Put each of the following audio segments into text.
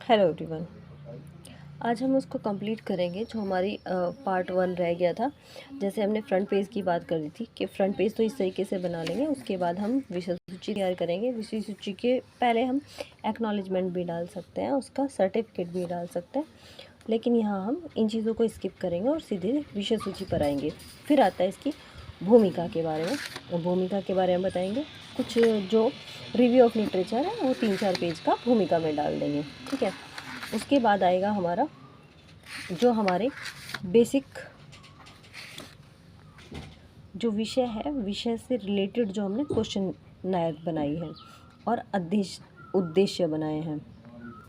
Hello everyone. आज हम उसको कंप्लीट करेंगे जो हमारी पार्ट 1 रह गया था। जैसे हमने फ्रंट पेज की बात कर दी थी कि फ्रंट पेज तो इस तरीके से बना लेंगे। उसके बाद हम विषय सूची तैयार करेंगे। विषय सूची के पहले हम एक्नॉलेजमेंट भी डाल सकते हैं, उसका सर्टिफिकेट भी डाल सकते हैं, लेकिन यहाँ हम इन चीज़ों को स्किप करेंगे और सीधे विषय सूची पर आएंगे। फिर आता है इसकी भूमिका के बारे में, और भूमिका के बारे में बताएंगे। कुछ जो रिव्यू ऑफ लिटरेचर है वो 3-4 पेज का भूमिका में डाल देंगे, ठीक है। उसके बाद आएगा हमारा जो हमारे बेसिक जो विषय है, विषय से रिलेटेड जो हमने क्वेश्चन नायर बनाई है और उद्देश्य बनाए हैं,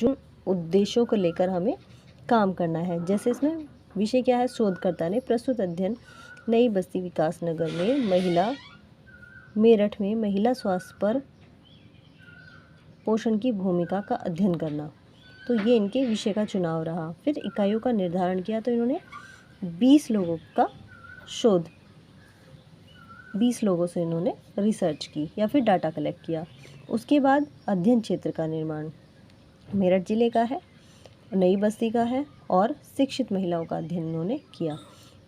जो उद्देश्यों को लेकर हमें काम करना है। जैसे इसमें विषय क्या है, शोधकर्ता ने प्रस्तुत अध्ययन नई बस्ती विकास नगर में मेरठ में महिला स्वास्थ्य पर पोषण की भूमिका का अध्ययन करना, तो ये इनके विषय का चुनाव रहा। फिर इकाइयों का निर्धारण किया, तो इन्होंने 20 लोगों से इन्होंने रिसर्च की या फिर डाटा कलेक्ट किया। उसके बाद अध्ययन क्षेत्र का निर्माण मेरठ जिले का है, नई बस्ती का है और शिक्षित महिलाओं का अध्ययन इन्होंने किया।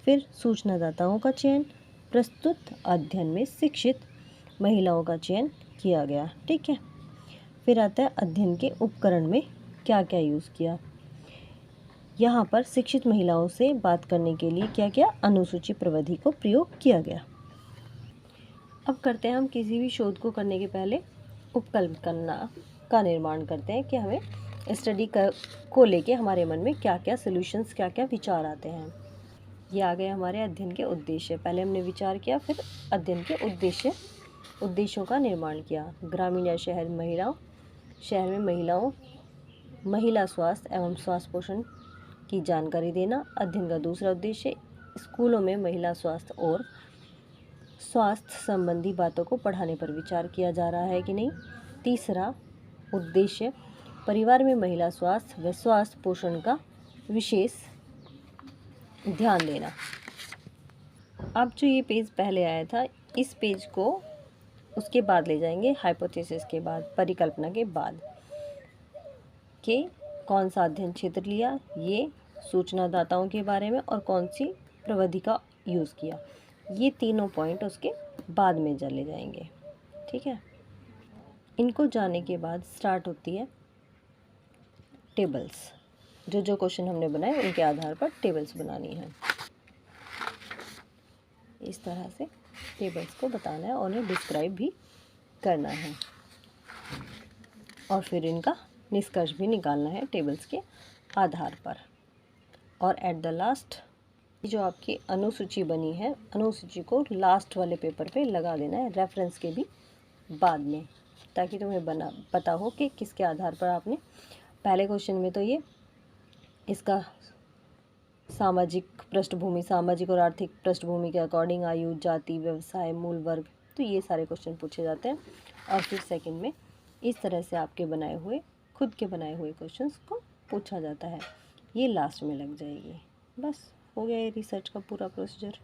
फिर सूचनादाताओं का चयन, प्रस्तुत अध्ययन में शिक्षित महिलाओं का चयन किया गया, ठीक है। फिर आता है अध्ययन के उपकरण में क्या क्या यूज़ किया। यहाँ पर शिक्षित महिलाओं से बात करने के लिए क्या क्या अनुसूची प्रविधि को प्रयोग किया गया। अब करते हैं हम किसी भी शोध को करने के पहले उपकल्पना का निर्माण करते हैं कि हमें स्टडी को लेके हमारे मन में क्या क्या सॉल्यूशंस, क्या क्या विचार आते हैं। ये आ गए हमारे अध्ययन के उद्देश्य। पहले हमने विचार किया, फिर अध्ययन के उद्देश्यों का निर्माण किया। ग्रामीण या शहर में महिलाओं महिला स्वास्थ्य एवं स्वास्थ्य पोषण की जानकारी देना। अध्ययन का दूसरा उद्देश्य, स्कूलों में महिला स्वास्थ्य और स्वास्थ्य संबंधी बातों को पढ़ाने पर विचार किया जा रहा है कि नहीं। तीसरा उद्देश्य, परिवार में महिला स्वास्थ्य व स्वास्थ्य पोषण का विशेष ध्यान देना। अब जो ये पेज पहले आया था, इस पेज को उसके बाद ले जाएंगे, हाइपोथेसिस के बाद, परिकल्पना के बाद, कि कौन सा अध्ययन क्षेत्र लिया, ये सूचनादाताओं के बारे में, और कौन सी प्रविधि का यूज़ किया। ये तीनों पॉइंट उसके बाद में चले जाएंगे, ठीक है। इनको जाने के बाद स्टार्ट होती है टेबल्स। जो क्वेश्चन हमने बनाए उनके आधार पर टेबल्स बनानी है। इस तरह से टेबल्स को बताना है और उन्हें डिस्क्राइब भी करना है, और फिर इनका निष्कर्ष भी निकालना है टेबल्स के आधार पर। और एट द लास्ट जो आपकी अनुसूची बनी है, अनुसूची को लास्ट वाले पेपर पे लगा देना है, रेफरेंस के भी बाद में, ताकि तुम्हें पता हो कि किसके आधार पर आपने। पहले क्वेश्चन में तो ये इसका सामाजिक और आर्थिक पृष्ठभूमि के अकॉर्डिंग आयु, जाति, व्यवसाय, मूल वर्ग, तो ये सारे क्वेश्चन पूछे जाते हैं। और फिर सेकंड में इस तरह से आपके खुद के बनाए हुए क्वेश्चंस को पूछा जाता है। ये लास्ट में लग जाएगी। बस हो गया ये रिसर्च का पूरा प्रोसीजर।